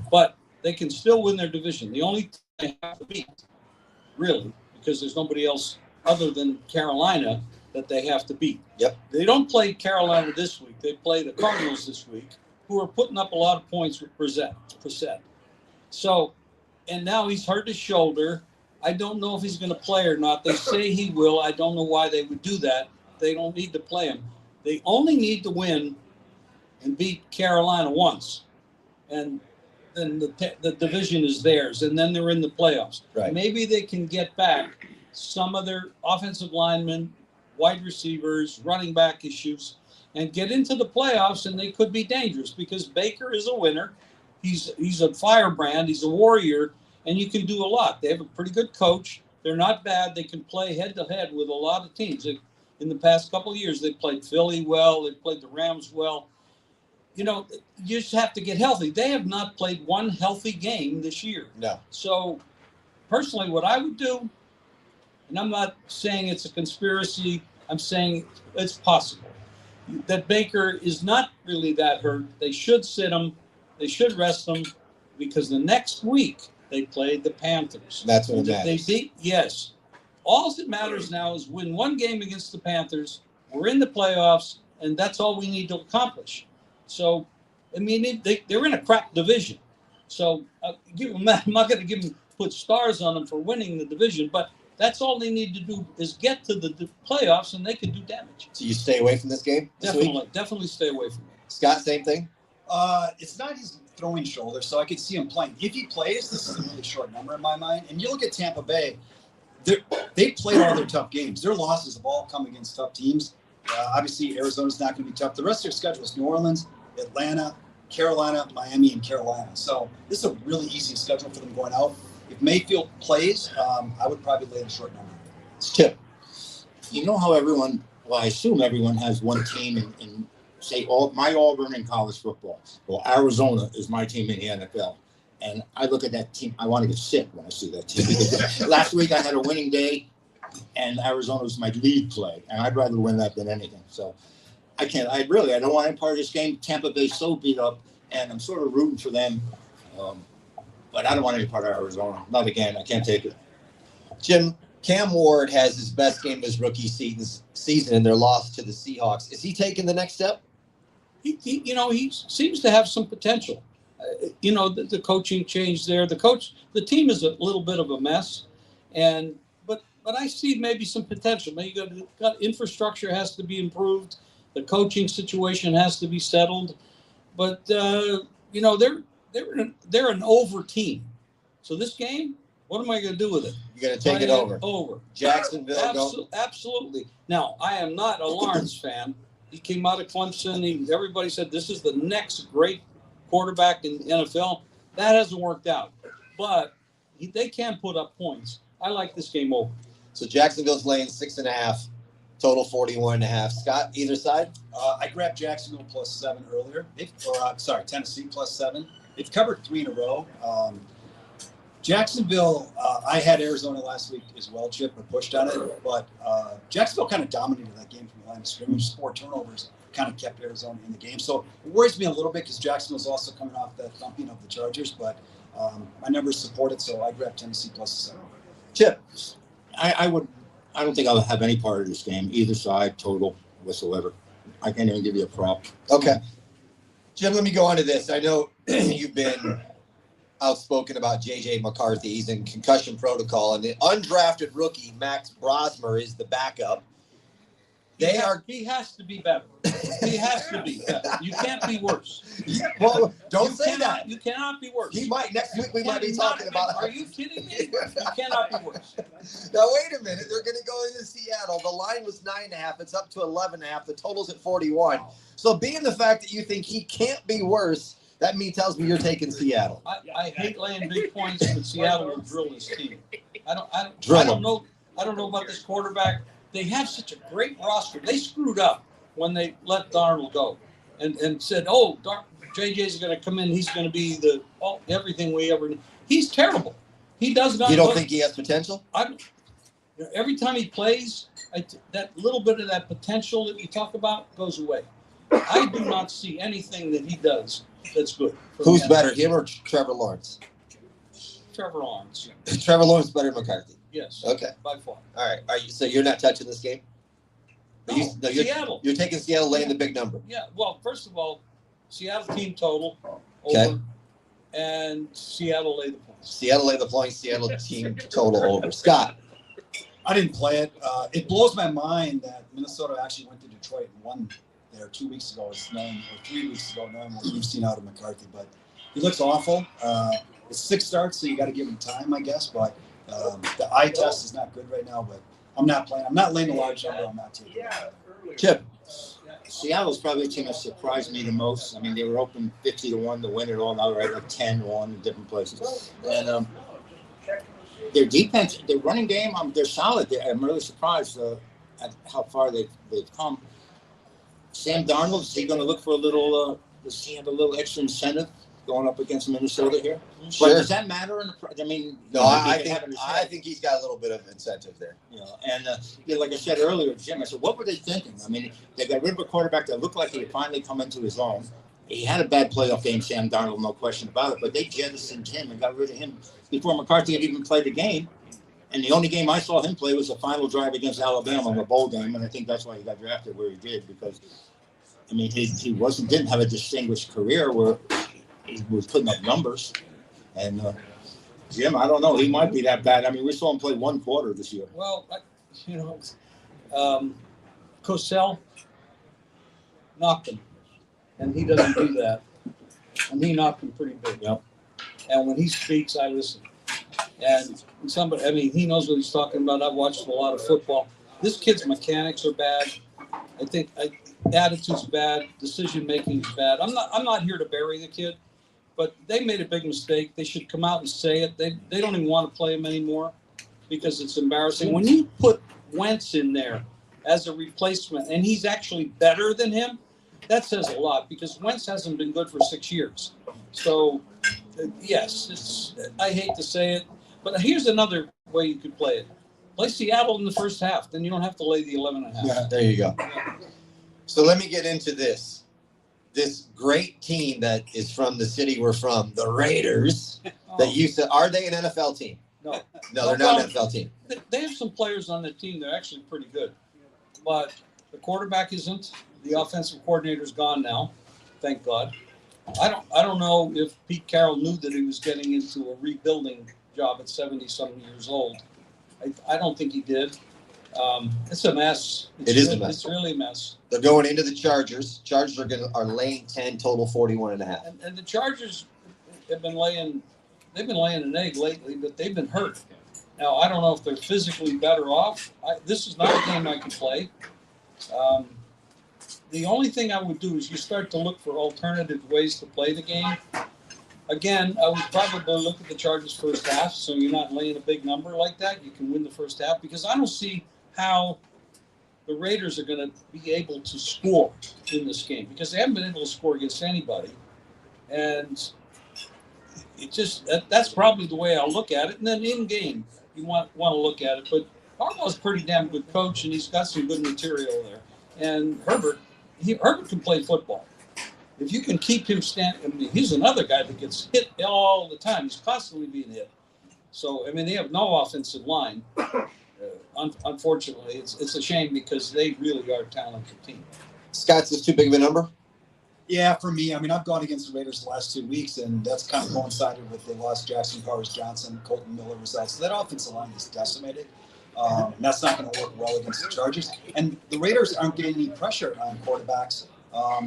[SPEAKER 2] But they can still win their division. The only thing they have to beat, really, because there's nobody else other than Carolina that they have to beat.
[SPEAKER 1] Yep.
[SPEAKER 2] They don't play Carolina this week. They play the Cardinals this week, who are putting up a lot of points with Brissett. So, and now he's hurt his shoulder. I don't know if he's going to play or not. They say he will. I don't know why they would do that. They don't need to play him. They only need to win and beat Carolina once. And then the division is theirs, and then they're in the playoffs.
[SPEAKER 1] Right.
[SPEAKER 2] Maybe they can get back some of their offensive linemen, wide receivers, running back issues, and get into the playoffs, and they could be dangerous because Baker is a winner. He's a firebrand. He's a warrior, and you can do a lot. They have a pretty good coach. They're not bad. They can play head-to-head with a lot of teams. In the past couple of years, they played Philly well. They played the Rams well. You just have to get healthy. They have not played one healthy game this year.
[SPEAKER 1] No.
[SPEAKER 2] So, personally, what I would do, and I'm not saying it's a conspiracy, I'm saying it's possible, that Baker is not really that hurt. They should sit him. They should rest him because the next week they played the Panthers.
[SPEAKER 1] That's what it matters.
[SPEAKER 2] Yes. All that matters now is win one game against the Panthers. We're in the playoffs, and that's all we need to accomplish. So, I mean, they're in a crap division. So, I'm not going to put stars on them for winning the division, but that's all they need to do is get to the playoffs, and they can do damage.
[SPEAKER 1] So you stay away from this game this week?
[SPEAKER 2] Definitely stay away from it.
[SPEAKER 1] Scott, same thing?
[SPEAKER 3] It's not his throwing shoulder, so I could see him playing. If he plays, this is a really short number in my mind. And you look at Tampa Bay, they played all their tough games. Their losses have all come against tough teams. Obviously, Arizona's not going to be tough. The rest of their schedule is New Orleans, Atlanta, Carolina, Miami, and Carolina. So this is a really easy schedule for them going out. If Mayfield plays, I would probably lay a short number.
[SPEAKER 1] It's Chip.
[SPEAKER 4] You know how I assume everyone has one team in say, my Auburn in college football. Well, Arizona is my team in the NFL. And I look at that team, I want to get sick when I see that team. Because last week I had a winning day, and Arizona was my lead play. And I'd rather win that than anything. So I don't want any part of this game. Tampa Bay's so beat up, and I'm sort of rooting for them. But I don't want any part of Arizona. Not again. I can't take it.
[SPEAKER 1] Jim, Cam Ward has his best game of his rookie season in their loss to the Seahawks. Is he taking the next step?
[SPEAKER 2] He seems to have some potential. The coaching change there. The team is a little bit of a mess, but I see maybe some potential. Maybe got infrastructure has to be improved. The coaching situation has to be settled, but they're an over team. So this game, what am I going to do with it?
[SPEAKER 1] You're going to take it over.
[SPEAKER 2] Over.
[SPEAKER 1] Jacksonville.
[SPEAKER 2] Absolutely. Now, I am not a Lawrence fan. He came out of Clemson. Everybody said this is the next great quarterback in the NFL. That hasn't worked out, but they can put up points. I like this game over.
[SPEAKER 1] So Jacksonville's laying 6.5, total 41.5. Scott, either side?
[SPEAKER 3] I grabbed Jacksonville +7 earlier. Tennessee +7. They've covered 3 in a row. Jacksonville, I had Arizona last week as well, Chip, but pushed on it. But Jacksonville kind of dominated that game from the line of scrimmage. 4 turnovers kind of kept Arizona in the game. So it worries me a little bit because Jacksonville's also coming off that thumping of the Chargers. But my numbers support it, so I grabbed Tennessee +7.
[SPEAKER 1] Chip.
[SPEAKER 4] I don't think I'll have any part of this game, either side, total, whatsoever. I can't even give you a prop.
[SPEAKER 1] Okay. Jim, let me go on to this. I know you've been outspoken about J.J. McCarthy. He's in concussion protocol, and the undrafted rookie, Max Brosmer, is the backup.
[SPEAKER 2] He has to be better. He has to be better. You can't be worse.
[SPEAKER 1] Well, don't say that.
[SPEAKER 2] You cannot be worse.
[SPEAKER 1] He might. Next week we might be talking about.
[SPEAKER 2] Are you kidding me? You cannot be worse.
[SPEAKER 1] Now wait a minute. They're going to go into Seattle. The line was 9.5. It's up to 11.5. The total's at 41. So being the fact that you think he can't be worse, that tells me you're taking Seattle.
[SPEAKER 2] I hate laying big points, but Seattle will drill this team. I don't know about this quarterback. They have such a great roster. They screwed up when they let Darnold go and said, JJ's going to come in. He's going to be everything we ever need. He's terrible. He does not.
[SPEAKER 1] You don't think he has potential?
[SPEAKER 2] Every time he plays, that little bit of that potential that you talk about goes away. I do not see anything that he does that's good.
[SPEAKER 1] Who's better, him or Trevor Lawrence?
[SPEAKER 2] Trevor Lawrence.
[SPEAKER 1] Trevor Lawrence better than McCarthy?
[SPEAKER 2] Yes.
[SPEAKER 1] Okay.
[SPEAKER 2] By far.
[SPEAKER 1] All right. So you're not touching this game?
[SPEAKER 2] Seattle.
[SPEAKER 1] You're taking Seattle laying the big number.
[SPEAKER 2] Yeah. Well, first of all, Seattle team total over,
[SPEAKER 1] okay,
[SPEAKER 2] and Seattle lay the points.
[SPEAKER 1] Seattle lay the points. Seattle team total over. Scott.
[SPEAKER 3] I didn't play it. It blows my mind that Minnesota actually went to Detroit and won there 2 weeks ago, or 3 weeks ago, knowing what we've seen out of McCarthy. But he looks awful. It's 6 starts, so you got to give him time, I guess. But the eye test is not good right now. But I'm not playing. I'm not laying a large number. I'm not taking it.
[SPEAKER 1] Chip.
[SPEAKER 4] Seattle's probably the team that surprised me the most. I mean, they were open 50-1 to win it all now, right? Like 10-1 in different places. And their defense, their running game, they're solid. I'm really surprised at how far they've come. Sam Darnold, is he going to look for a little? Does he have a little extra incentive going up against Minnesota here?
[SPEAKER 1] Sure.
[SPEAKER 4] But does that matter?
[SPEAKER 1] No, I think he's got a little bit of incentive there.
[SPEAKER 4] And like I said earlier, Jim, I said, what were they thinking? I mean, they got rid of a quarterback that looked like he had finally come into his own. He had a bad playoff game, Sam Darnold, no question about it. But they jettisoned him and got rid of him before McCarthy had even played the game. And the only game I saw him play was the final drive against Alabama in the bowl game, and I think that's why he got drafted where he did, because I mean he didn't have a distinguished career where he was putting up numbers. And Jim, I don't know, he might be that bad. I mean, we saw him play 1 quarter this year.
[SPEAKER 2] Well, Cosell knocked him, and he doesn't do that, and he knocked him pretty big.
[SPEAKER 4] Yep.
[SPEAKER 2] And when he speaks, I listen. And somebody, I mean, he knows what he's talking about. I've watched a lot of football. This kid's mechanics are bad. I think attitude's bad. Decision making is bad. I'm not here to bury the kid, but they made a big mistake. They should come out and say it. They don't even want to play him anymore because it's embarrassing. When you put Wentz in there as a replacement, and he's actually better than him, that says a lot because Wentz hasn't been good for 6 years. So, yes, I hate to say it. But here's another way you could play it. Play Seattle in the first half. Then you don't have to lay the 11.5.
[SPEAKER 1] Yeah, there you go. So let me get into this. This great team that is from the city we're from, the Raiders, that used to, are they an NFL team?
[SPEAKER 2] No.
[SPEAKER 1] No, they're not an NFL team.
[SPEAKER 2] They have some players on the team that are actually pretty good. But the quarterback isn't. The offensive coordinator's gone now. Thank God. I don't know if Pete Carroll knew that he was getting into a rebuilding job at 70-something years old. I don't think he did. It's a mess.
[SPEAKER 1] It is a mess.
[SPEAKER 2] It's really a mess.
[SPEAKER 1] They're going into the Chargers. Chargers are laying 10, total 41.5.
[SPEAKER 2] And the Chargers have been laying an egg lately, but they've been hurt. Now, I don't know if they're physically better off. This is not a game I can play. The only thing I would do is you start to look for alternative ways to play the game. Again, I would probably look at the Chargers first half, so you're not laying a big number like that. You can win the first half, because I don't see how the Raiders are going to be able to score in this game, because they haven't been able to score against anybody. And it just that's probably the way I'll look at it. And then in game, you want to look at it. But Harbaugh's a pretty damn good coach, and he's got some good material there. And Herbert can play football. If you can keep him standing, I mean, he's another guy that gets hit all the time. He's constantly being hit. So, I mean, they have no offensive line. Unfortunately, it's a shame, because they really are a talented team.
[SPEAKER 1] Scott's is too big of a number?
[SPEAKER 3] Yeah, for me, I mean, I've gone against the Raiders the last 2 weeks, and that's kind of coincided with they lost Jackson Powers-Johnson, Colton Miller was out. So that offensive line is decimated. And that's not going to work well against the Chargers. And the Raiders aren't getting any pressure on quarterbacks.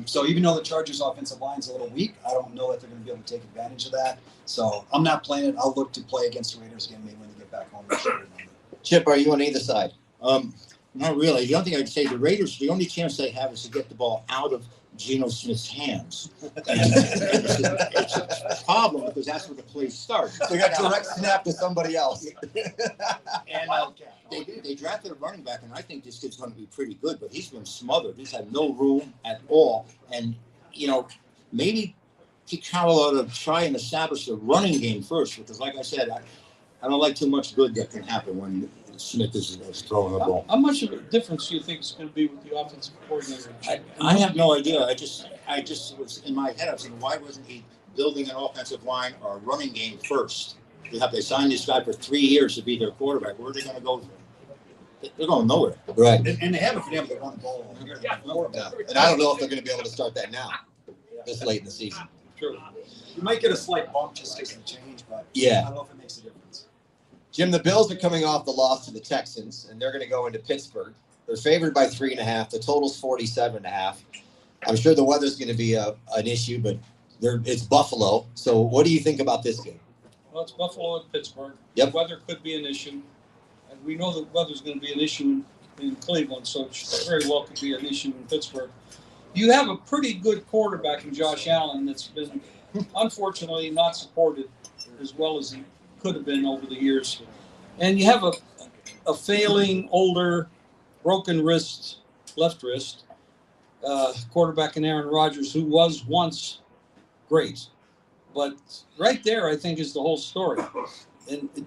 [SPEAKER 3] So even though the Chargers' offensive line is a little weak, I don't know that they're going to be able to take advantage of that. So I'm not playing it. I'll look to play against the Raiders again, maybe when they get back home.
[SPEAKER 1] Chip, are you on either side?
[SPEAKER 4] Not really. The only thing I'd say, the Raiders, the only chance they have is to get the ball out of Geno Smith's hands. And it's a problem, because that's where the play starts.
[SPEAKER 1] So you got direct snap to somebody else.
[SPEAKER 4] And they drafted a running back, and I think this kid's going to be pretty good, but he's been smothered. He's had no room at all. And, maybe Pete Carroll ought to try and establish a running game first, because, like I said, I don't like too much good that can happen when Smith is throwing the ball.
[SPEAKER 2] How much of a difference do you think it's going to be with the offensive coordinator?
[SPEAKER 4] I have no idea. I just was in my head. I was thinking, why wasn't he building an offensive line or a running game first? They signed this guy for 3 years to be their quarterback. Where are they going to go? They're going nowhere.
[SPEAKER 1] Right.
[SPEAKER 3] And they haven't been able to run the ball all year.
[SPEAKER 1] And I don't know if they're going to be able to start that now, this late in the season.
[SPEAKER 2] True.
[SPEAKER 3] You might get a slight bump just because of the change, but
[SPEAKER 1] Yeah.
[SPEAKER 3] I don't know if it makes a difference.
[SPEAKER 1] Jim, the Bills are coming off the loss to the Texans, and they're going to go into Pittsburgh. They're favored by 3.5. The total's 47.5. I'm sure the weather's going to be an issue, but it's Buffalo. So what do you think about this game?
[SPEAKER 2] Well, it's Buffalo at Pittsburgh.
[SPEAKER 1] Yep.
[SPEAKER 2] The weather could be an issue. And we know the weather's going to be an issue in Cleveland, so it very well could be an issue in Pittsburgh. You have a pretty good quarterback in Josh Allen that's been, unfortunately, not supported as well as he could have been over the years. And you have a failing, older, broken wrist, left wrist, quarterback in Aaron Rodgers, who was once great. But right there, I think, is the whole story. And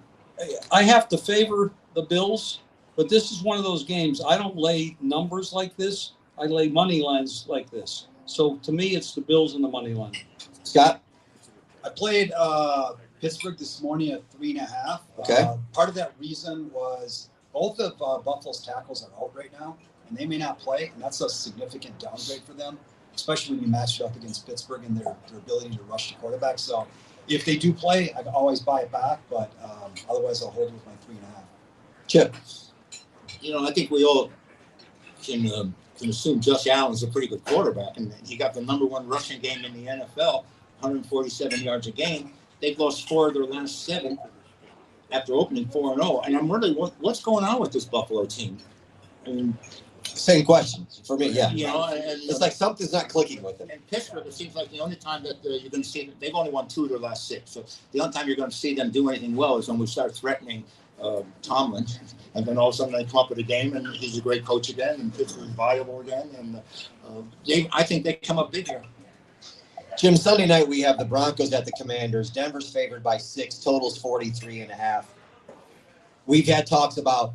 [SPEAKER 2] I have to favor the Bills, but this is one of those games. I don't lay numbers like this. I lay money lines like this. So to me, it's the Bills and the money line.
[SPEAKER 1] Scott?
[SPEAKER 3] I played Pittsburgh this morning at 3.5.
[SPEAKER 1] Okay.
[SPEAKER 3] Part of that reason was both of Buffalo's tackles are out right now, and they may not play, and that's a significant downgrade for them, especially when you match it up against Pittsburgh and their ability to rush the quarterback. So if they do play, I can always buy it back, but otherwise I'll hold it with my 3.5.
[SPEAKER 1] Chip?
[SPEAKER 4] I think we all can assume Josh Allen's a pretty good quarterback, and he got the number one rushing game in the NFL, 147 yards a game. They've lost 4 of their last 7 after opening 4-0. And I'm wondering what's going on with this Buffalo team. I mean,
[SPEAKER 1] Same question for me, yeah.
[SPEAKER 4] And
[SPEAKER 1] It's like something's not clicking with them.
[SPEAKER 4] And Pittsburgh, it seems like the only time that you're going to see them, they've only won 2 of their last 6. So the only time you're going to see them do anything well is when we start threatening Tomlin, and then all of a sudden they come up with a game, and he's a great coach again, and Pittsburgh's viable again, and I think they come up big here.
[SPEAKER 1] Jim, Sunday night we have the Broncos at the Commanders. Denver's favored by 6. Total's 43.5. We've had talks about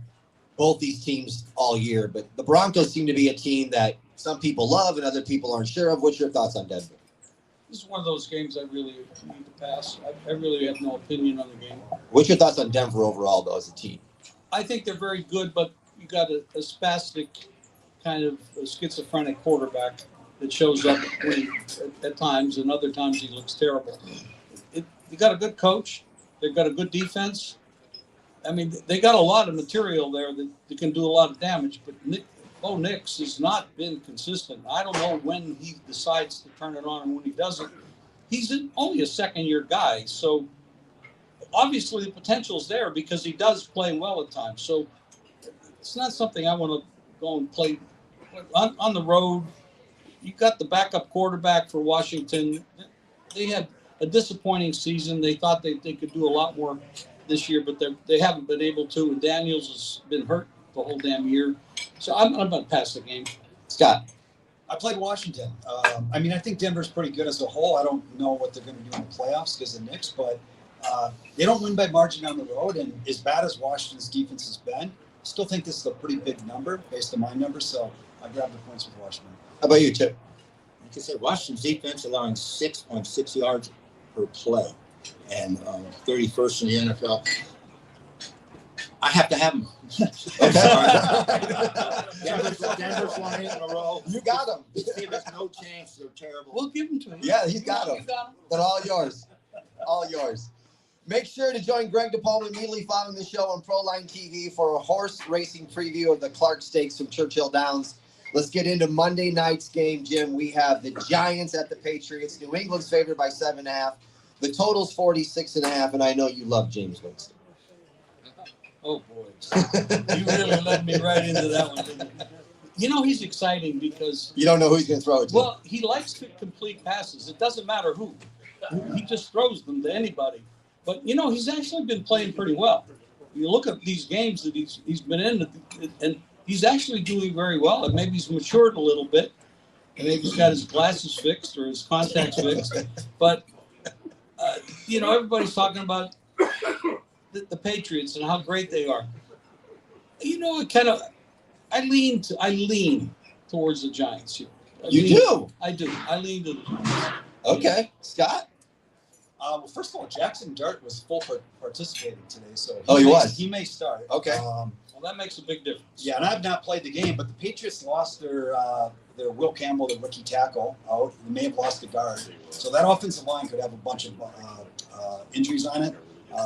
[SPEAKER 1] both these teams all year, but the Broncos seem to be a team that some people love and other people aren't sure of. What's your thoughts on Denver?
[SPEAKER 2] This is one of those games I really need to pass. I really have no opinion on the game.
[SPEAKER 1] What's your thoughts on Denver overall, though, as a team?
[SPEAKER 2] I think they're very good, but you got a spastic kind of a schizophrenic quarterback that shows up at times, and other times he looks terrible. You got a good coach. They've got a good defense. I mean, they got a lot of material there that can do a lot of damage, but Bo Nix has not been consistent. I don't know when he decides to turn it on and when he doesn't. He's only a second-year guy, so obviously the potential's there because he does play well at times. So it's not something I want to go and play on the road. You got the backup quarterback for Washington. They had a disappointing season. They thought they could do a lot more this year, but they haven't been able to. And Daniels has been hurt the whole damn year. So I'm going to pass the game.
[SPEAKER 1] Scott.
[SPEAKER 3] I played Washington. I mean, I think Denver's pretty good as a whole. I don't know what they're going to do in the playoffs because of the Knicks, but they don't win by margin on the road. And as bad as Washington's defense has been, I still think this is a pretty big number based on my numbers. So I grabbed the points with Washington.
[SPEAKER 1] How about you, Chip?
[SPEAKER 4] Like I said, Washington's defense allowing 6.6 yards per play and 31st in the NFL. I have to have them. Denver's won 8 in a row.
[SPEAKER 1] You got them.
[SPEAKER 4] There's no chance. They're terrible.
[SPEAKER 2] We'll give them to him.
[SPEAKER 1] Yeah, he's got them. They're all yours. All yours. Make sure to join Greg DePalma immediately following the show on Proline TV for a horse racing preview of the Clark Stakes from Churchill Downs. Let's get into Monday night's game, Jim. We have the Giants at the Patriots. New England's favored by 7.5. The total's 46.5, and I know you love James Winston.
[SPEAKER 2] Oh, boy. You really led me right into that one, didn't you? You know, he's exciting because...
[SPEAKER 1] You don't know who he's going to throw it to.
[SPEAKER 2] Well, he likes to complete passes. It doesn't matter who. He just throws them to anybody. But, you know, he's actually been playing pretty well. You look at these games that he's been in, and he's actually doing very well. And maybe he's matured a little bit. And maybe he's got his glasses fixed or his contacts fixed. But, you know, everybody's talking about the Patriots and how great they are. You know, I lean towards the Giants here. I do. I lean to the Giants.
[SPEAKER 1] Okay. Scott?
[SPEAKER 3] Well, first of all, Jackson Dart was full participating today, so he may start.
[SPEAKER 1] Okay.
[SPEAKER 2] Well, that makes a big difference.
[SPEAKER 3] Yeah, and I've not played the game, but the Patriots lost their Will Campbell, the rookie tackle, out. They may have lost the guard, so that offensive line could have a bunch of injuries on it.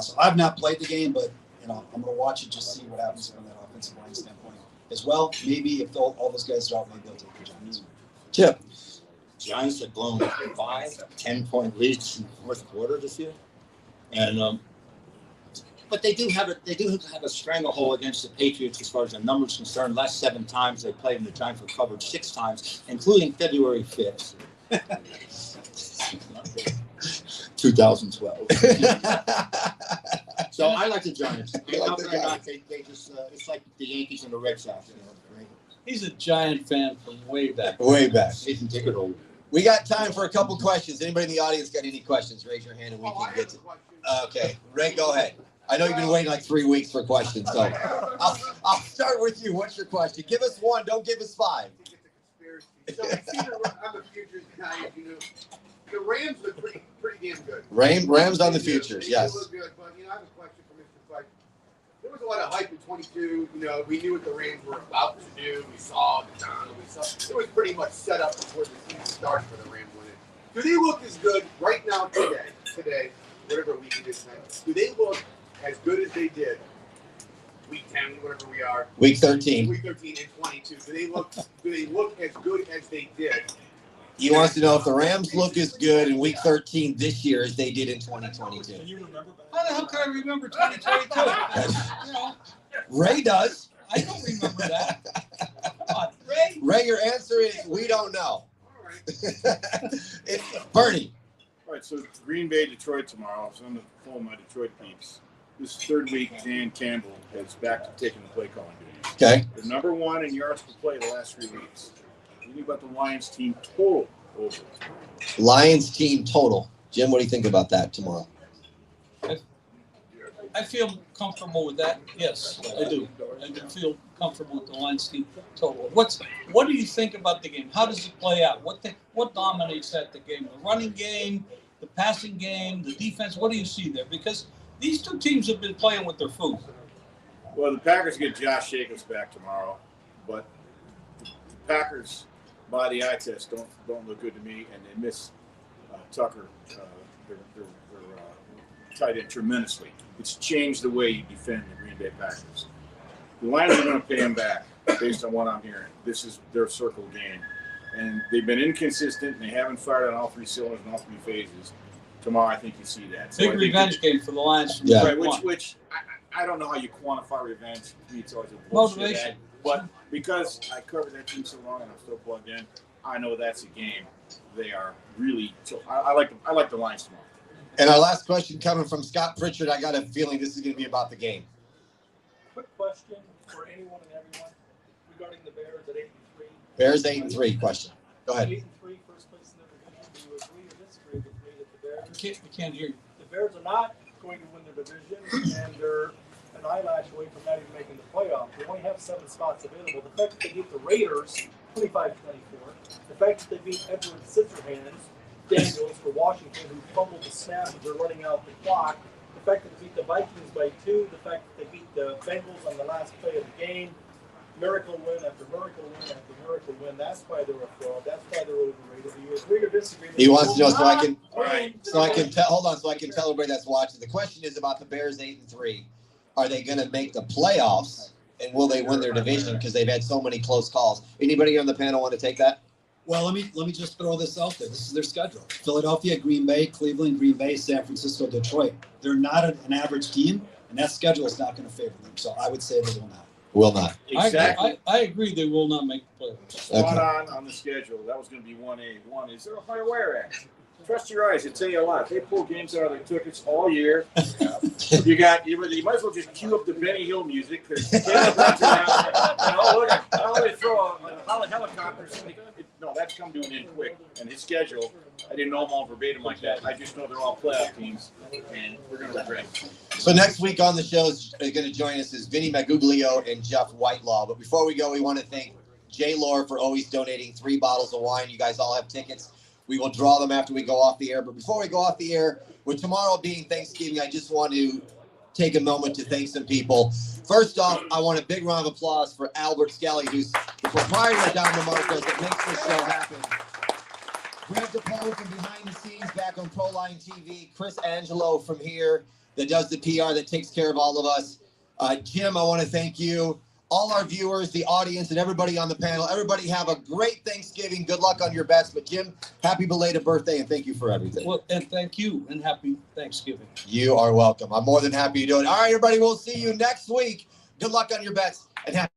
[SPEAKER 3] So I've not played the game, but you know I'm going to watch it, just see what happens from that offensive line standpoint as well. Maybe if all those guys are out, maybe they'll take the Giants.
[SPEAKER 1] Chip.
[SPEAKER 4] Giants have blown 5-10-point leads in the fourth quarter this year, and but they do have a stranglehold against the Patriots as far as the numbers concerned. Last 7 times they played, and the Giants were covered 6 times, including February 5th, 2012. So I like the Giants. They just it's like the Yankees and the Red Sox. You know, right?
[SPEAKER 2] He's a Giant fan from way back.
[SPEAKER 1] Way back.
[SPEAKER 4] Season ticket holder.
[SPEAKER 1] We got time for a couple questions. Anybody in the audience got any questions? Raise your hand and we can get to. Okay, Ray, go ahead. I know you've been waiting like 3 weeks for questions, so I'll start with you. What's your question? Give us 1. Don't give us 5.
[SPEAKER 5] So I'm the futures guy. You know, the Rams look pretty damn good.
[SPEAKER 1] Rams on the futures, yes.
[SPEAKER 5] They look good, but you know, I have a question for Mr. Feist. There was a lot of hype in 22. You know, we knew what the Rams were about to do. We saw the time. It was pretty much set up before the season started for the Rams winning. Do they look as good right now today, whatever week it is now? Do they look as good as they did week 10, whatever we are?
[SPEAKER 1] Week 13.
[SPEAKER 5] Week 13 and 22. Do they look as good as they did?
[SPEAKER 1] He wants to know if the Rams look as good in Week 13 this year as they did in 2022.
[SPEAKER 2] Can you remember that? How the hell can I remember 2022? You know,
[SPEAKER 1] Ray does.
[SPEAKER 2] I don't remember that. Come on, Ray.
[SPEAKER 1] Ray, your answer is we don't know.
[SPEAKER 5] All right.
[SPEAKER 1] It's Bernie.
[SPEAKER 6] All right, so Green Bay, Detroit tomorrow. So I'm going to call my Detroit peeps. This third week, Dan Campbell is back to taking the play calling duties.
[SPEAKER 1] Okay.
[SPEAKER 6] They're number 1 in yards per play the last 3 weeks. What do you think about the Lions team total over?
[SPEAKER 1] Lions team total. Jim, what do you think about that tomorrow?
[SPEAKER 2] I feel comfortable with that. Yes, I do. I do feel comfortable with the line scheme total. What do you think about the game? How does it play out? What dominates that the game? The running game, the passing game, the defense. What do you see there? Because these two teams have been playing with their food.
[SPEAKER 6] Well, the Packers get Josh Jacobs back tomorrow, but the Packers body eye test don't look good to me, and they miss Tucker, their tight end, tremendously. It's changed the way you defend the Green Bay Packers. The Lions are going to pay him back based on what I'm hearing. This is their circle game. And they've been inconsistent, and they haven't fired on all three cylinders in all three phases. Tomorrow, I think you see that. So
[SPEAKER 2] Big revenge game for the Lions. From
[SPEAKER 6] right, which I don't know how you quantify revenge. To me, it's always a bullshit
[SPEAKER 2] motivation.
[SPEAKER 6] Ad. But because I covered that team so long and I'm still plugged in, I know that's a game. They are really – I like the Lions tomorrow.
[SPEAKER 1] And our last question coming from Scott Pritchard. I got a feeling this is going to be about the game.
[SPEAKER 7] Quick question for anyone and everyone regarding the Bears at 8-3.
[SPEAKER 1] Bears 8-3 question. Go ahead.
[SPEAKER 7] 8-3, first place in their division. Do you agree or disagree with me that the Bears?
[SPEAKER 2] We can't hear you.
[SPEAKER 7] The Bears are not going to win their division, and they're an eyelash away from not even making the playoffs. They only have 7 spots available. The fact that they beat the Raiders 25-24, the fact that they beat Edward Scissorhands Daniels for Washington, who fumbled the snap as they're running out the clock, the fact that they beat the Vikings by 2, the fact that they beat the Bengals on the last play of the game, miracle win after miracle win after miracle win. That's why they're a fraud. That's why they're overrated. Do you agree or disagree?
[SPEAKER 1] He wants to know so I can tell. Hold on, so I can tell everybody that's watching. The question is about the Bears 8-3. Are they going to make the playoffs, and will they win their division? Because they've had so many close calls. Anybody on the panel want to take that?
[SPEAKER 3] Well, let me just throw this out there. This is their schedule: Philadelphia, Green Bay, Cleveland, Green Bay, San Francisco, Detroit. They're not an average team, and that schedule is not going to favor them. So I would say they will not.
[SPEAKER 1] Will not.
[SPEAKER 6] Exactly.
[SPEAKER 2] I agree they will not make the playoffs.
[SPEAKER 6] Spot on the schedule. That was going to be 1A. One is there a higher wire act? Trust your eyes. It tell you a lot. They pull games out of their tickets all year. You might as well just cue up the Benny Hill music because look at how they throw a helicopter. No, that's come to an end quick. And his schedule, I didn't know them all verbatim like that. I just know they're all playoff teams, and we're going to regret it.
[SPEAKER 1] So next week on the show is going to join us is Vinny Maguglio and Jeff Whitelaw. But before we go, we want to thank Jay Lore for always donating 3 bottles of wine. You guys all have tickets. We will draw them after we go off the air. But before we go off the air, with tomorrow being Thanksgiving, I just want to take a moment to thank some people. First off, I want a big round of applause for Albert Skelly, who's the proprietor of DeMarco's that makes this show happen. Greg DePaul from behind the scenes back on Proline TV. Chris Angelo from here that does the PR that takes care of all of us. Jim, I want to thank you. All our viewers, the audience, and everybody on the panel. Everybody have a great Thanksgiving. Good luck on your bets. But Jim, happy belated birthday, and thank you for everything.
[SPEAKER 2] Well, and thank you, and happy Thanksgiving.
[SPEAKER 1] You are welcome. I'm more than happy to do it. All right, everybody, we'll see you next week. Good luck on your bets, and happy